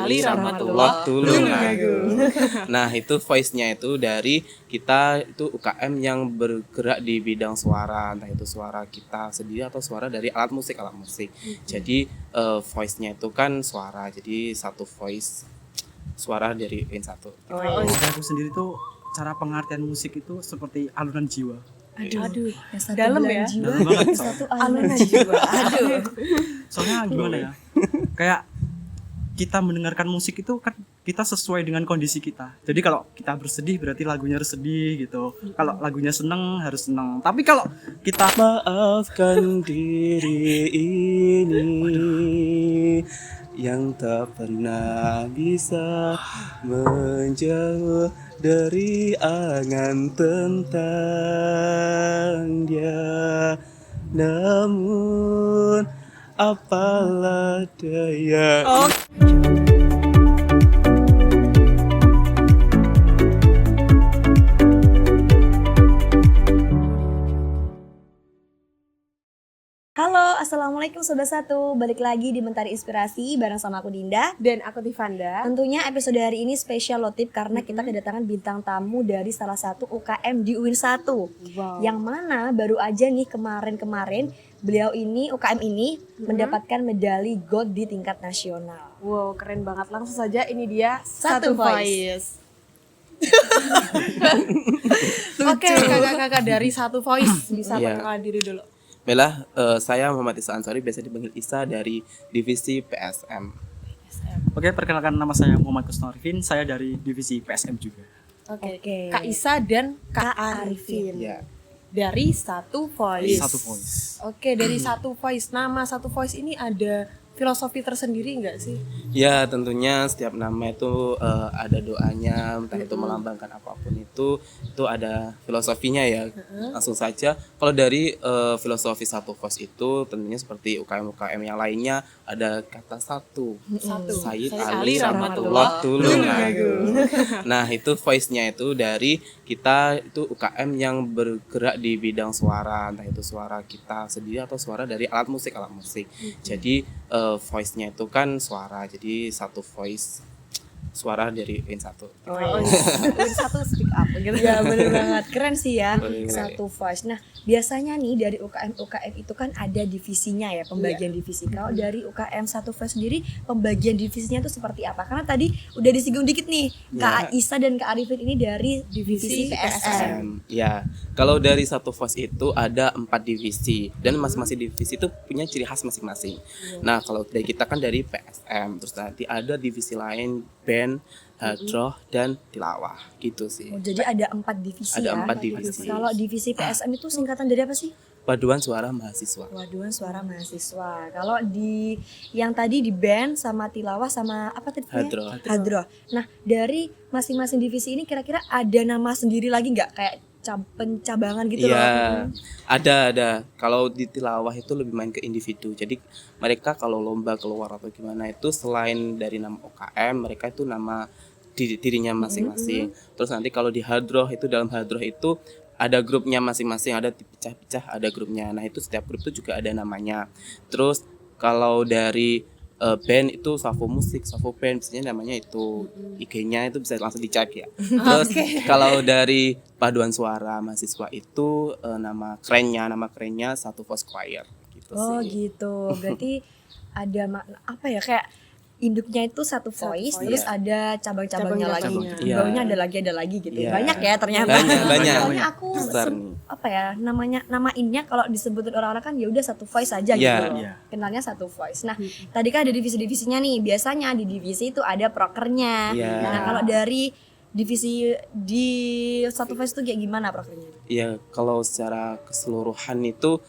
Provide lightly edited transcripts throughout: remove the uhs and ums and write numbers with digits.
Ali Rahmatullah Tulungagung. Nah, itu voice-nya itu dari kita itu UKM yang bergerak di bidang suara, entah itu suara kita sendiri atau suara dari alat musik. Jadi voice-nya itu kan suara, jadi satu voice suara dari satu. Aku sendiri tuh cara pengertian musik itu seperti alunan jiwa. Aduh, yang satu dalam bulan ya. jiwa, Dalam banget. yang satu alunan Alunan jiwa. jiwa. Aduh. Soalnya gimana ya? Kayak kita mendengarkan musik itu kan kita sesuai dengan kondisi kita. Jadi kalau kita bersedih berarti lagunya harus sedih gitu. Kalau lagunya seneng harus seneng. Tapi kalau kita Maafkan diri ini yang tak pernah bisa menjauh dari angan tentang dia. Namun apalah daya. Halo, assalamualaikum Sobat Satu. Balik lagi di Mentari Inspirasi bareng sama aku Dinda. Dan aku Tivanda. Tentunya episode hari ini spesial loh Tip, karena kita kedatangan bintang tamu dari salah satu UKM di UIN 1. Wow. Yang mana baru aja nih kemarin beliau ini UKM ini mendapatkan medali gold di tingkat nasional. Wow, keren banget. Langsung saja ini dia Satu Satu Voice. Oke, kakak-kakak dari Satu Voice bisa Iya. perkenalkan diri dulu. Baiklah, saya Muhammad Isa Ansori, biasa dipanggil Isa dari divisi PSM. Oke, perkenalkan nama saya Muhammad Kusnorifin, saya dari divisi PSM juga. Oke. Kak Isa dan Kak Kak Arifin. Ya, Dari Satu Voice. Satu voice. Oke, dari Satu Voice. Nama Satu Voice ini ada filosofi tersendiri enggak sih? ya tentunya setiap nama itu ada doanya, entah itu melambangkan apapun itu ada filosofinya ya. Langsung saja, kalau dari filosofi Satu Voice itu tentunya seperti UKM-UKM yang lainnya ada kata satu. Satu. Sayyid Sayyid Ali Ali Rahmatullah Rahmatullah Tulungagung. Nah, itu voice-nya itu dari kita itu UKM yang bergerak di bidang suara, entah itu suara kita sendiri atau suara dari alat musik. Jadi voice-nya itu kan suara, jadi satu voice suara dari satu. Satu speak up gitu. Ya bener banget, keren sih ya. Boleh. Satu voice. Nah biasanya nih dari UKM itu kan ada divisinya ya, pembagian divisi. Kalau dari UKM Satu Voice sendiri pembagian divisinya itu seperti apa? Karena tadi udah disinggung dikit nih, Kak Isa dan Kak Arifin ini dari divisi PSM. Ya, kalau dari Satu Voice itu ada 4 divisi dan masing-masing divisi itu punya ciri khas masing-masing. Nah, kalau dari kita kan dari PSM, terus nanti ada divisi lain band, hadroh dan tilawah gitu sih. Oh, jadi ada 4 divisi Ada ya. 4 divisi. Kalau divisi PSM itu singkatan dari apa sih? Paduan Suara Mahasiswa. Paduan Suara Mahasiswa. Kalau di yang tadi di band sama tilawah sama apa tadi? Hadroh. Hadroh. Nah, dari masing-masing divisi ini kira-kira ada nama sendiri lagi nggak, kayak pencabangan gitu loh? Iya, ada. Kalau di tilawah itu lebih main ke individu. Jadi mereka kalau lomba keluar atau gimana itu selain dari nama UKM, mereka itu nama dirinya masing-masing. Terus nanti kalau di hadroh itu, dalam hadroh itu ada grupnya masing-masing, ada dipecah-pecah, ada grupnya. Nah, itu setiap grup itu juga ada namanya. Terus kalau dari band itu Savo Musik, Savo Band, biasanya namanya itu. IG-nya itu bisa langsung dicek ya. Terus kalau dari Paduan Suara Mahasiswa itu nama kerennya Satu Voice Choir gitu Oh sih. gitu. Berarti ada makna apa ya, kayak induknya itu Satu Voice, Voice. terus ada cabang-cabangnya lagi. Cabang-cabangnya. Di bawahnya ada lagi gitu. Iya. Banyak ya ternyata. Banyak. Soalnya aku Besar nih. apa ya namanya, namainnya kalau disebutin orang-orang kan ya udah Satu Voice aja Iya. gitu loh. Iya. Kenalnya Satu Voice. Nah, tadi kan ada divisi-divisinya nih. Biasanya di divisi itu ada prokernya. Iya. Nah, kalau dari divisi di Satu Voice itu kayak gimana prokernya? Ya, kalau secara keseluruhan itu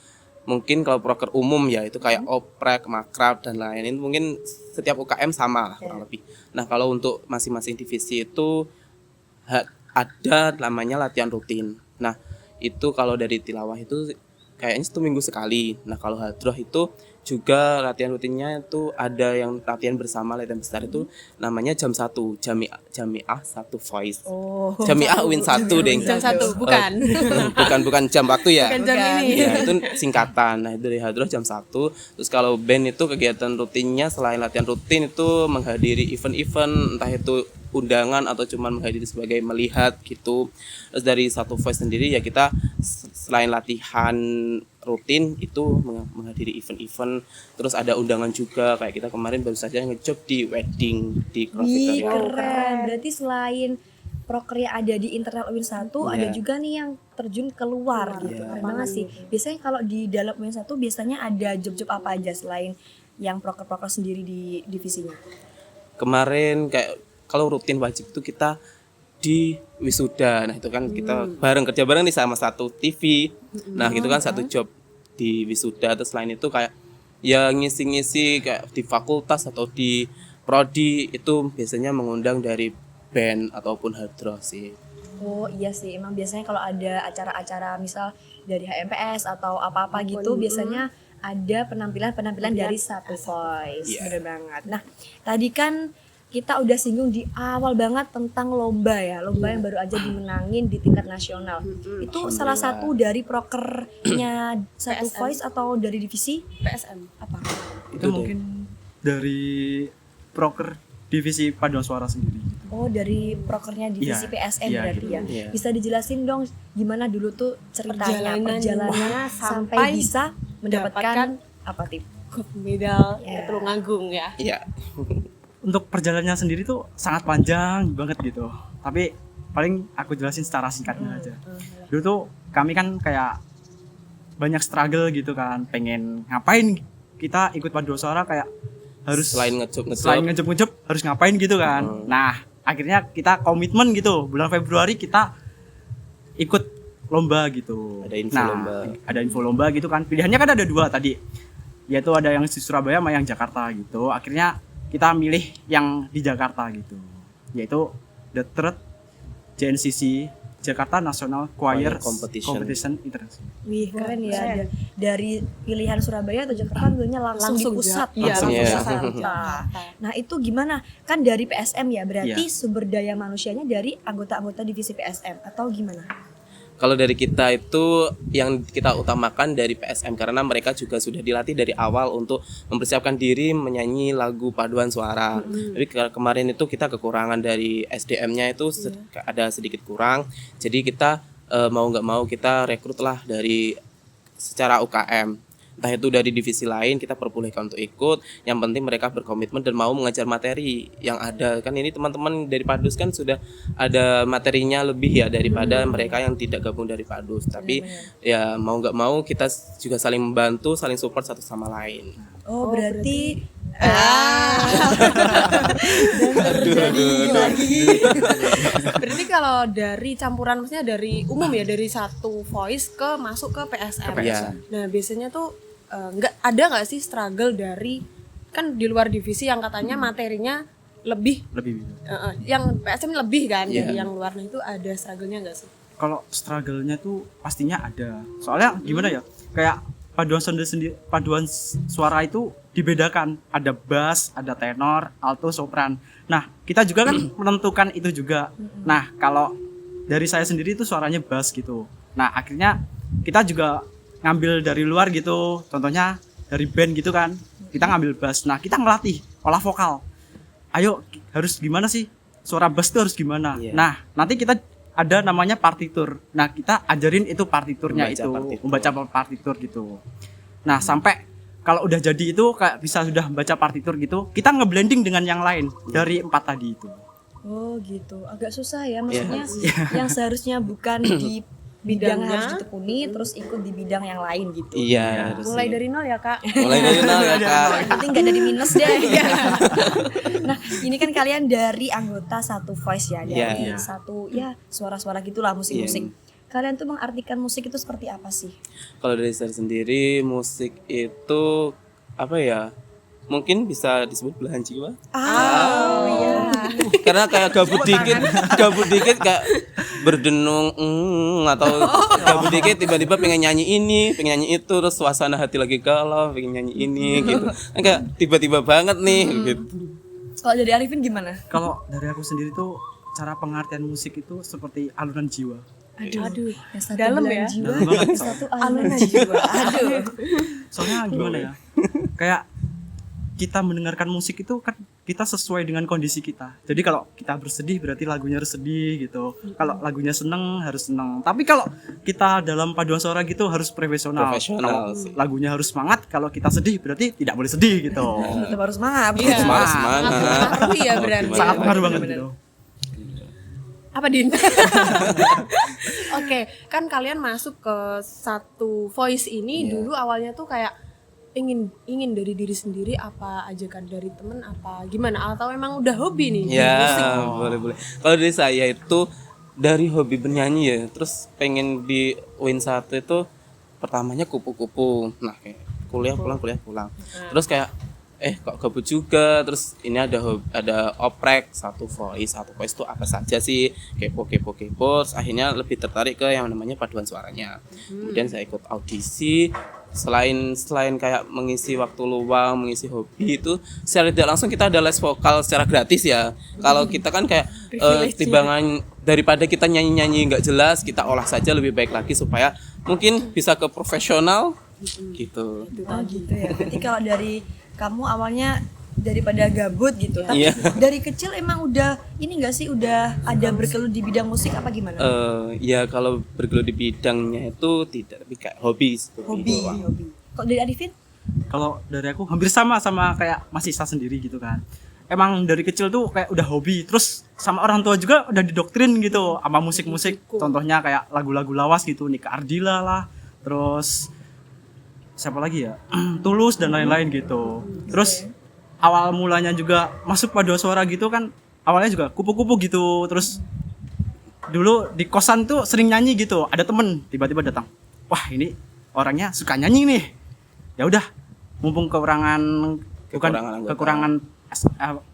mungkin kalau proker umum ya itu kayak oprek, makrab dan lain-lain, mungkin setiap UKM sama lah kurang lebih. Nah, kalau untuk masing-masing divisi itu ada namanya latihan rutin. Nah, itu kalau dari tilawah itu kayaknya 1 minggu sekali. Nah kalau hadroh itu juga latihan rutinnya itu ada yang latihan bersama, latihan besar itu namanya jam 1, Jamiah 1 Voice. Oh. Jamiah Win 1 deh. Jam 1 bukan. Bukan jam waktu ya. Bukan jam ini. Ya, itu singkatan. Nah, dari hadroh jam 1. Terus kalau band itu kegiatan rutinnya selain latihan rutin itu menghadiri event-event, entah itu undangan atau cuma menghadiri sebagai melihat gitu. Terus dari 1 Voice sendiri ya kita selain latihan rutin itu menghadiri event-event, terus ada undangan juga, kayak kita kemarin baru saja ngejob di wedding di Cross Wih, Victoria. keren. Berarti selain proker yang ada di internal UIN 1, ada Iya. juga nih yang terjun keluar gitu. Iya. Keren banget sih. Biasanya kalau di dalam UIN 1 biasanya ada job-job apa aja selain yang proker-proker sendiri di divisinya? Kemarin kayak kalau rutin wajib itu kita di wisuda. Nah, itu kan kita kerja bareng nih sama satu TV. Nah, gitu kan satu job di wisuda. Terus selain itu kayak ya ngisi-ngisi kayak di fakultas atau di prodi itu biasanya mengundang dari band ataupun hadroh sih. Oh iya sih, emang biasanya kalau ada acara-acara misal dari HMPS atau apa-apa gitu, biasanya ada penampilan-penampilan dari satu Voice. Iya. Bener banget. Nah, tadi kan kita udah singgung di awal banget tentang lomba ya, lomba yang baru aja dimenangin di tingkat nasional. Itu salah satu dari prokernya satu PSM. Voice atau dari divisi PSM. apa? Itu mungkin dari proker divisi paduan suara sendiri. Oh, dari prokernya divisi Iya, PSM iya, berarti gitu. ya. Iya. Bisa dijelasin dong gimana dulu tuh ceritanya, Perjalanannya sampai sampai bisa mendapatkan apa tip? Medal Ya. Tulungagung ya. Iya. Untuk perjalanannya sendiri tuh sangat panjang banget gitu. Tapi paling aku jelasin secara singkatnya aja. Dulu tuh kami kan kayak banyak struggle gitu kan, pengen ngapain kita ikut paduan suara, kayak harus Selain ngejob ngejob harus ngapain gitu kan. Nah, akhirnya kita komitmen gitu. Bulan Februari kita ikut lomba gitu. Ada info nah, lomba. Ada info lomba gitu kan. Pilihannya kan ada 2 tadi. Yaitu ada yang di Surabaya sama yang Jakarta gitu. Akhirnya kita milih yang di Jakarta gitu. Yaitu The Third JNCC Jakarta National Choir Competition International. Wih, keren ya. Dari pilihan Surabaya atau Jakarta tentunya langsung di pusat Iya, Langsung langsung ya. pusat. Jakarta. Nah, itu gimana? Kan dari PSM ya, berarti Iya. sumber daya manusianya dari anggota-anggota divisi PSM atau gimana? Kalau dari kita itu yang kita utamakan dari PSM karena mereka juga sudah dilatih dari awal untuk mempersiapkan diri menyanyi lagu paduan suara. Tapi kemarin itu kita kekurangan dari SDM-nya itu ada sedikit kurang. Jadi kita mau nggak mau kita rekrutlah dari secara UKM. Entah itu dari divisi lain kita perbolehkan untuk ikut. Yang penting mereka berkomitmen dan mau mengajar materi yang ada. Kan ini teman-teman dari Padus kan sudah ada materinya lebih ya daripada mereka yang tidak gabung dari Padus. Tapi ya mau nggak mau kita juga saling membantu, saling support satu sama lain. Oh, berarti Berarti kalau dari campuran maksudnya dari umum ya, dari satu Voice ke masuk ke PSM. Iya. Nah, biasanya tuh nggak sih struggle dari kan di luar divisi yang katanya materinya lebih Lebih gitu. yang PSM lebih kan Iya. dari yang luar. Nah, itu ada struggle-nya nggak sih? Kalau struggle-nya tuh pastinya ada. Soalnya gimana ya? Kayak paduan suara itu dibedakan. Ada bass, ada tenor, alto, sopran. Nah, kita juga kan menentukan itu juga. Nah, kalau dari saya sendiri itu suaranya bass gitu. Nah, akhirnya kita juga ngambil dari luar gitu. Contohnya dari band gitu kan. Kita ngambil bass. Nah, kita ngelatih olah vokal. Ayo, harus gimana sih? Suara bass itu harus gimana? Iya. Nah, nanti kita ada namanya partitur. Nah, kita ajarin itu partiturnya membaca partitur gitu. Nah, sampai kalau udah jadi itu kayak bisa sudah baca partitur gitu, kita ngeblending dengan yang lain dari 4 tadi itu. oh gitu. Agak susah ya maksudnya yang seharusnya bukan di bidang yang Bidangnya. harus ditekuni terus ikut di bidang yang lain gitu. Iya. harus Mulai sih. dari nol ya, Kak. mulai dari nol ya Kak. Yang penting gak dari minus deh. Nah, ini kan kalian dari anggota satu Voice ya, dari Iya. satu ya suara-suara gitulah musik-musik. Kalian tuh mengartikan musik itu seperti apa sih? Kalau dari saya sendiri musik itu apa ya? Mungkin bisa disebut belahan jiwa. Oh iya. Karena kayak gabut dikit kayak berdenung atau gabut dikit tiba-tiba pengen nyanyi ini, pengen nyanyi itu, terus suasana hati lagi galau, pengen nyanyi ini gitu. Kan kayak tiba-tiba banget nih gitu. Kalau dari Arifin gimana? Kalau dari aku sendiri tuh cara pengertian musik itu seperti alunan jiwa. Aduh, yang satu Dalam belahan ya? jiwa, Dalam banget, yang satu alunan jiwa. Aduh. Soalnya gimana ya? Kayak kita mendengarkan musik itu kan kita sesuai dengan kondisi kita. Jadi kalau kita bersedih berarti lagunya harus sedih gitu. Kalau lagunya seneng harus seneng. Tapi kalau kita dalam paduan suara gitu harus profesional. Profesional Kalau sih. lagunya harus semangat, kalau kita sedih berarti tidak boleh sedih gitu. Tetap harus semangat. Iya. Semangat. Pengaruh ya berarti. Sangat pengaruh banget Bener-bener. gitu. Apa Din? Oke, kan kalian masuk ke satu voice ini dulu awalnya tuh kayak ingin dari diri sendiri apa ajakan dari temen apa gimana atau emang udah hobi nih di musik? Ya, boleh. Kalau dari saya itu dari hobi bernyanyi ya, terus pengen di Win 1 itu pertamanya kupu-kupu. Nah, kayak kuliah pulang. Terus kayak kok gabut juga, terus ini ada oprek satu voice itu apa saja sih, kepo, terus akhirnya lebih tertarik ke yang namanya paduan suaranya. Kemudian saya ikut audisi, selain kayak mengisi waktu luang, mengisi hobi itu secara tidak langsung kita ada les vokal secara gratis ya. Kalau kita kan kayak timbangan daripada kita nyanyi nggak jelas, kita olah saja lebih baik lagi supaya mungkin bisa ke profesional gitu. Oh gitu ya. Berarti kalau dari kamu awalnya daripada gabut gitu, tapi Iya. dari kecil emang udah ini enggak sih udah ada bergelut di bidang musik apa gimana? Ya kalau bergelut di bidangnya itu tidak, tapi kayak hobi doang. Hobi. Kalau dari Arifin? Kalau dari aku hampir sama kayak Mas Isa sendiri gitu kan. Emang dari kecil tuh kayak udah hobi, terus sama orang tua juga udah didoktrin gitu sama musik-musik. Contohnya kayak lagu-lagu lawas gitu, Nika Ardila lah, terus siapa lagi ya? Tulus dan lain-lain gitu. Terus awal mulanya juga masuk paduan suara gitu kan, awalnya juga kupu-kupu gitu. Terus dulu di kosan tuh sering nyanyi gitu, ada temen tiba-tiba datang, wah ini orangnya suka nyanyi nih, ya udah mumpung kekurangan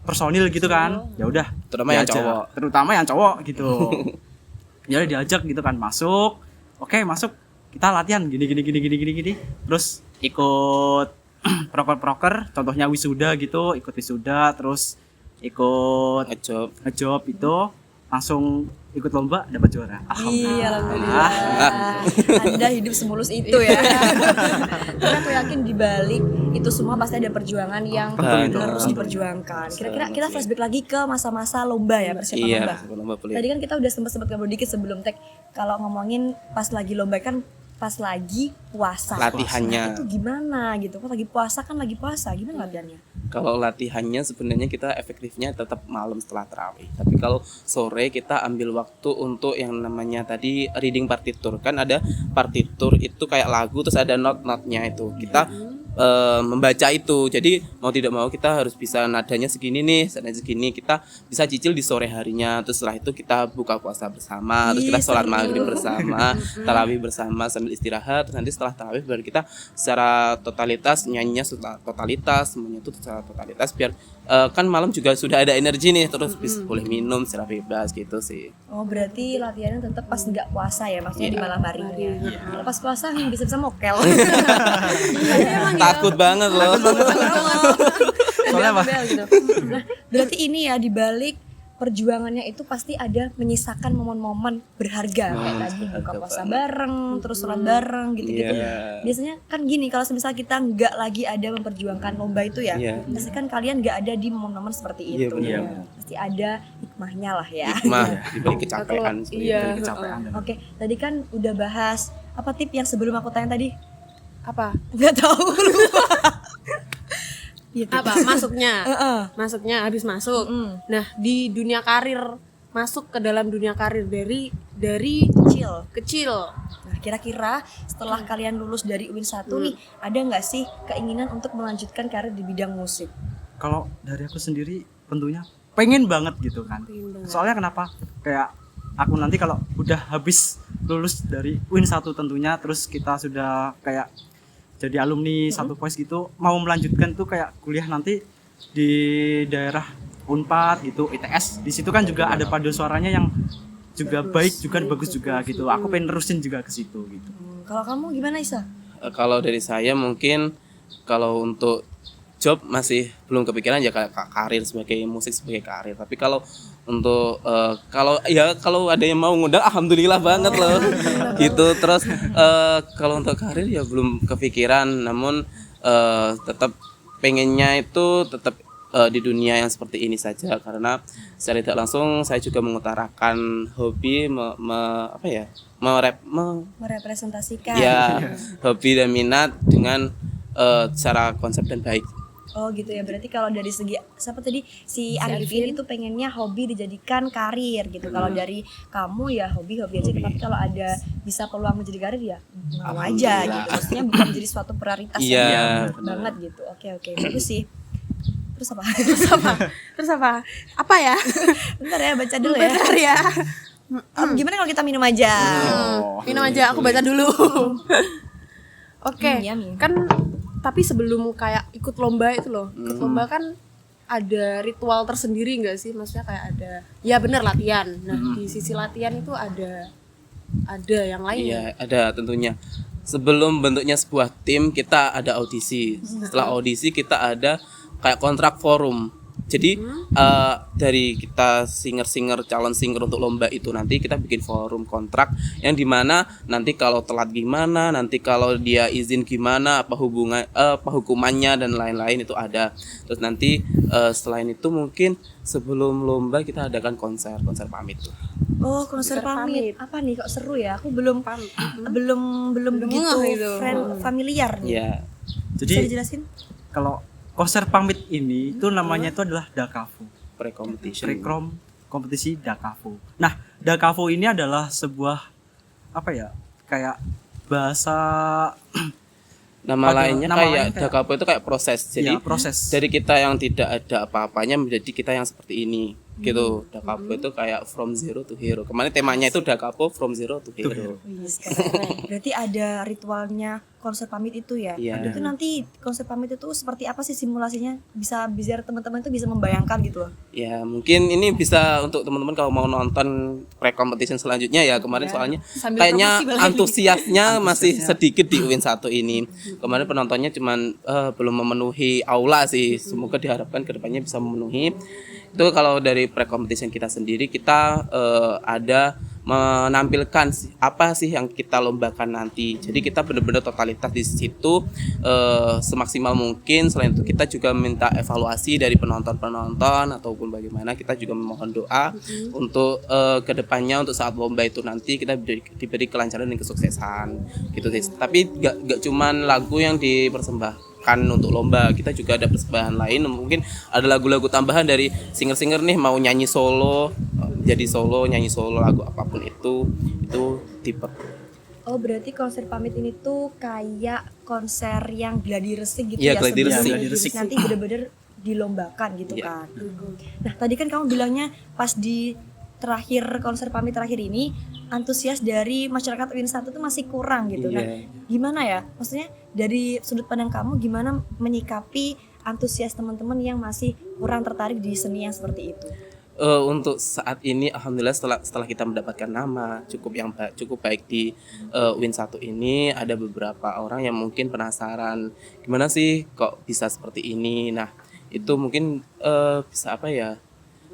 personil gitu kan, ya udah Terutama yang diajak. cowok. Terutama yang cowok gitu. Ya udah diajak gitu kan, masuk, oke masuk, kita latihan gini, terus ikut proker, contohnya wisuda gitu, ikut wisuda, terus ikut ngejob itu, langsung ikut lomba dapat juara. Iya, alhamdulillah. Anda hidup semulus itu ya. Tapi aku yakin di balik itu semua pasti ada perjuangan yang harus diperjuangkan. Kira-kira kita flashback lagi ke masa-masa lomba ya, persiapan lomba. Tadi kan kita udah sempat ngobrol dikit sebelum tag, kalau ngomongin pas lagi lomba kan pas lagi puasa. Latihannya. Nah, itu gimana gitu? Pas lagi puasa gimana latihannya? Kalau latihannya sebenarnya kita efektifnya tetap malam setelah tarawih. Tapi kalau sore kita ambil waktu untuk yang namanya tadi reading partitur. Kan ada partitur itu kayak lagu terus ada not-notnya itu. Kita membaca itu. Jadi mau tidak mau kita harus bisa nadanya segini nih, nadanya segini. Kita bisa cicil di sore harinya. Terus setelah itu kita buka puasa bersama, terus kita sholat maghrib bersama, tarawih bersama sambil istirahat. Terus nanti setelah tarawih baru kita secara totalitas nyanyinya secara totalitas, semuanya itu secara totalitas biar kan malam juga sudah ada energi nih, terus bisa boleh minum secara bebas gitu sih. Oh berarti latihannya tetap pas nggak puasa ya, maksudnya di malam harinya. Kalau pas puasa bisa mokel. Takut banget loh. Soalnya apa? Gitu. Nah, berarti ini ya di balik perjuangannya itu pasti ada menyisakan momen-momen berharga kayak tadi buka puasa bareng, terus sholat bareng gitu-gitu. Iya. Biasanya kan gini, kalau misal kita nggak lagi ada memperjuangkan lomba itu ya, pasti kan kalian nggak ada di momen-momen seperti Iya, itu. benar. Pasti ada hikmahnya lah ya. Hikmah dibalik kecapean. Iya. Kecapean. Oke, tadi kan udah bahas apa tip yang sebelum aku tanya tadi? Apa? Nggak tahu. Iya, tip. Apa masuknya habis masuk. Nah, di dunia karir, masuk ke dalam dunia karir dari kecil. Nah, kira-kira setelah kalian lulus dari UIN 1 nih, ada nggak sih keinginan untuk melanjutkan karir di bidang musik? Kalau dari aku sendiri tentunya pengen banget gitu kan. Soalnya kenapa? Kayak aku nanti kalau udah habis lulus dari UIN 1 tentunya, terus kita sudah kayak jadi alumni satu voice gitu, mau melanjutkan tuh kayak kuliah nanti di daerah Unpad gitu, ITS. Di situ kan juga ada paduan suaranya yang juga baik juga bagus juga gitu. Aku pengen nerusin juga ke situ gitu. Kalau kamu gimana Isa? Kalau dari saya mungkin kalau untuk job masih belum kepikiran ya kayak karir sebagai musik sebagai karir. Tapi kalau untuk kalau ada yang mau ngundang alhamdulillah banget loh. Gitu. Terus kalau untuk karir ya belum kepikiran, namun tetap pengennya itu tetap di dunia yang seperti ini saja, karena secara tidak langsung saya juga mengutarakan hobi Merepresentasikan. ya hobi dan minat dengan secara konsep dan baik. Oh gitu ya, berarti kalau dari segi siapa tadi si Arifin itu pengennya hobi dijadikan karir gitu. Kalau dari kamu ya hobi-hobi aja, tapi kalau ada bisa peluang menjadi karir ya mau aja gitu. Maksudnya bukan menjadi suatu prioritas Iya, banget gitu. Oke, bagus sih. Terus apa? Terus apa? Apa ya? Bentar ya, baca dulu ya. Bentar ya. Gimana kalau kita minum aja? Minum aja, aku baca dulu. Oke, Yummy. kan tapi sebelum kayak ikut lomba itu loh, ikut lomba kan ada ritual tersendiri nggak sih? Maksudnya kayak ada, ya bener latihan. Nah di sisi latihan itu ada yang lain. Iya, ada tentunya. Sebelum bentuknya sebuah tim kita ada audisi. Setelah audisi kita ada kayak kontrak forum. Jadi dari kita singer calon singer untuk lomba itu nanti kita bikin forum kontrak yang dimana nanti kalau telat gimana, nanti kalau dia izin gimana, apa hukumannya dan lain-lain itu ada. Terus nanti selain itu mungkin sebelum lomba kita adakan konser pamit tuh. Oh, konser pamit. Apa nih kok seru ya? Aku belum begitu gitu. familiar nih. Iya. Jadi Bisa dijelasin? kalau konser pamit ini itu namanya itu adalah Dakavu. Pre-competition. Kompetisi Dakavu. Nah, Dakavu ini adalah sebuah kayak bahasa Nama lainnya kayak Dakavu itu kayak proses. Jadi proses. dari kita yang tidak ada apa-apanya menjadi kita yang seperti ini. Gitu. Dakavu itu kayak from zero to hero. Kemarin temanya itu Dakavu from zero to hero. Berarti ada ritualnya konser pamit itu ya? Iya. Itu nanti konser pamit itu seperti apa sih simulasinya? Bisa biar teman-teman itu bisa membayangkan gitu loh. Ya mungkin ini bisa untuk teman-teman kalau mau nonton pre-competition selanjutnya ya. Kemarin soalnya Sambil kayaknya promosi balik. antusiasnya masih sedikit di UIN 1 ini. Kemarin penontonnya cuman belum memenuhi aula sih. Semoga diharapkan kedepannya bisa memenuhi. Itu kalau dari pre-competition kita sendiri kita ada menampilkan apa sih yang kita lombakan nanti. Jadi kita benar-benar totalitas di situ semaksimal mungkin. Selain itu kita juga minta evaluasi dari penonton ataupun bagaimana. Kita juga memohon doa untuk kedepannya untuk saat lomba itu nanti kita diberi kelancaran dan kesuksesan gitu sih. Tapi gak cuman lagu yang dipersembahkan untuk lomba, kita juga ada persembahan lain. Mungkin ada lagu-lagu tambahan dari singer-singer nih mau nyanyi solo, jadi solo, nyanyi solo lagu apapun itu tipe. Oh, berarti konser pamit ini tuh kayak konser yang gladi resik gitu Iya, ya, gladi sebelum resik. nanti bener-bener dilombakan gitu Iya. kan. Nah, tadi kan kamu bilangnya pas di konser pamit terakhir ini antusias dari masyarakat UIN 1 itu masih kurang gitu. Iya. Nah, gimana ya? Maksudnya dari sudut pandang kamu gimana menyikapi antusias teman-teman yang masih kurang tertarik di seni yang seperti itu? Untuk saat ini alhamdulillah setelah kita mendapatkan nama cukup baik di UIN 1 ini, ada beberapa orang yang mungkin penasaran gimana sih kok bisa seperti ini. Nah, itu mungkin bisa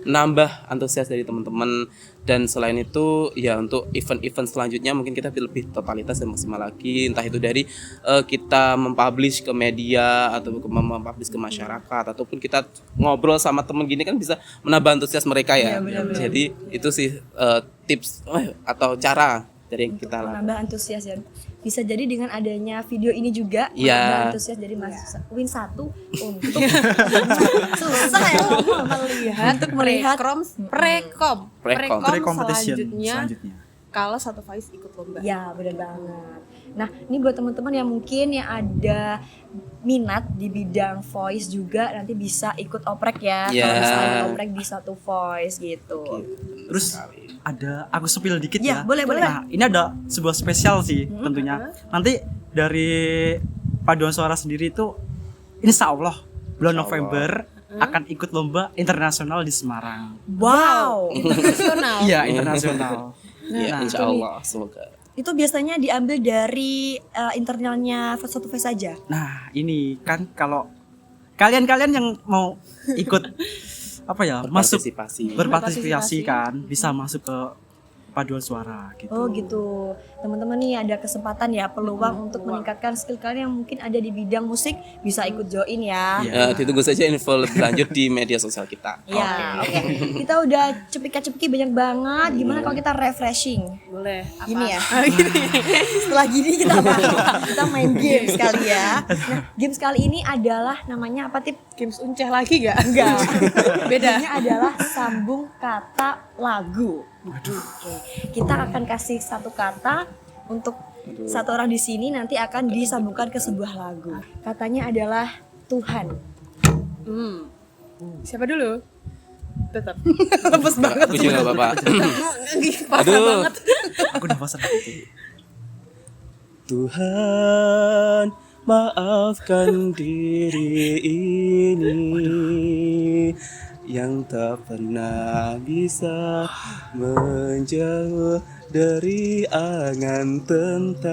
nambah antusias dari teman-teman. Dan selain itu ya untuk event-event selanjutnya mungkin kita lebih totalitas dan maksimal lagi, entah itu dari kita mempublish ke media atau mempublish ke masyarakat ataupun kita ngobrol sama teman gini kan bisa menambah antusias mereka ya. Jadi itu sih tips atau cara dari yang kita lakukan. Menambah antusias ya. Bisa jadi dengan adanya video ini juga Iya. menambah antusias dari mahasiswa UIN 1 untuk susah ya melihat Prekom Pre-competition selanjutnya selanjutnya. kalau satu Faiz ikut lomba. Ya, benar banget. Nah, ini buat teman-teman yang mungkin yang ada minat di bidang voice juga nanti bisa ikut oprek ya. Iya. Kalau misalnya oprek di satu voice gitu. Terus ada aku spill dikit Ya, ya. boleh. Nah, ini ada sebuah spesial sih tentunya. Nanti dari paduan suara sendiri itu insya Allah bulan November akan ikut lomba internasional di Semarang. Wow. Internasional. Iya, internasional. Ya, Nah, insya Allah semoga. Itu biasanya diambil dari internalnya satu face aja. Nah, ini kan kalau kalian-kalian yang mau ikut apa ya, masuk berpartisipasi kan bisa masuk ke paduan suara gitu. Oh gitu. Teman-teman nih ada kesempatan ya, peluang untuk meningkatkan skill kalian yang mungkin ada di bidang musik, bisa ikut join ya. Iya. Ditunggu saja info lebih lanjut di media sosial kita. Ya, oke. Kita udah cepika-cepiki banyak banget. Gimana kalau kita refreshing? Boleh. Apa? Gini ya. Setelah gini kita apa? Kita main games kali ya. Nah, games kali ini adalah namanya apa, Tip? Games unceh lagi gak? Enggak. Beda. Ini adalah sambung kata lagu. Oke. Kita akan kasih satu kata untuk satu orang di sini, nanti akan disambungkan ke sebuah lagu. Katanya adalah Tuhan. Siapa dulu? Tetap. Lepas banget. Aku juga Bapak. Pasrah Aduh. banget. Aku udah pasrah. Tuhan, maafkan diri ini yang tak pernah bisa menjauh dari angan tentang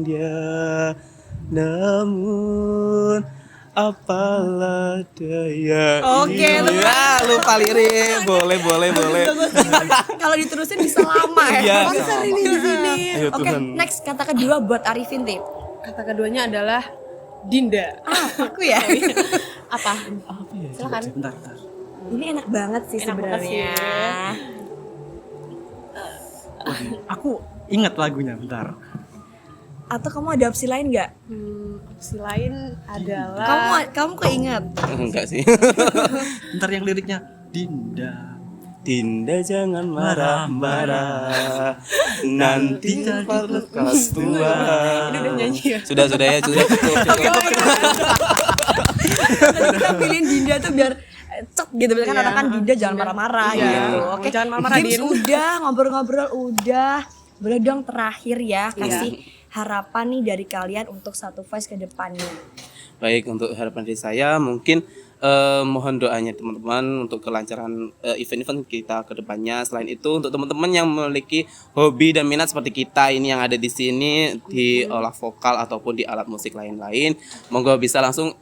Dia. Namun apalah daya. Oke, ini. Ya, lupa lirik. Boleh. Kalau diterusin bisa lama ya. Iya. Konser ini di sini. Ayo, Oke, Tuhan. next kata kedua buat Arifin, Tip. Kata keduanya adalah Dinda. Aku ya. Apa? Silakan. Silakan. Bentar. Ini enak banget sih Enak banget sebenarnya. Aku ingat lagunya, bentar. Atau kamu ada opsi lain nggak? Opsi lain adalah Kamu keinget? Enggak sih. Bentar yang liriknya Dinda. Dinda jangan marah-marah, nanti pas lekas tua. ini udah nyanyi ya. Sudah ya, sudah cukup. Kita pilihin Dinda tuh biar cek gitu, kan Iya. orang kan Dinda jangan marah-marah Iya. gitu. Oke. Jangan marah-marah, Games Din. udah, ngobrol-ngobrol udah. Boleh dong terakhir ya kasih harapan nih dari kalian untuk satu voice ke depannya. Baik, untuk harapan dari saya mungkin mohon doanya teman-teman untuk kelancaran event-event kita ke depannya. Selain itu untuk teman-teman yang memiliki hobi dan minat seperti kita ini yang ada di sini di olah vokal ataupun di alat musik lain-lain, monggo bisa langsung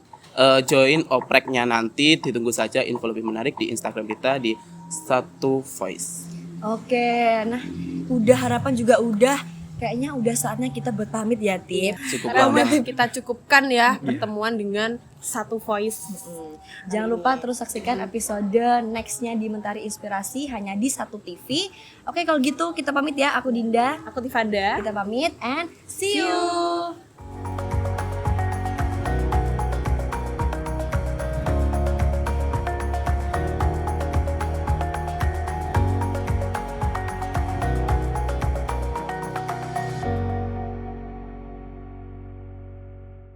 join opreknya nanti. Ditunggu saja info lebih menarik di Instagram kita di Satu Voice. Oke, nah udah harapan juga udah. Kayaknya udah saatnya kita buat pamit ya, Tip. Cukup Karena lama. udah kita cukupkan ya pertemuan dengan Satu Voice. Jangan lupa terus saksikan episode nextnya di Mentari Inspirasi hanya di Satu TV. Oke, kalau gitu kita pamit ya. Aku Dinda. Aku Tifanda. Kita pamit and see you.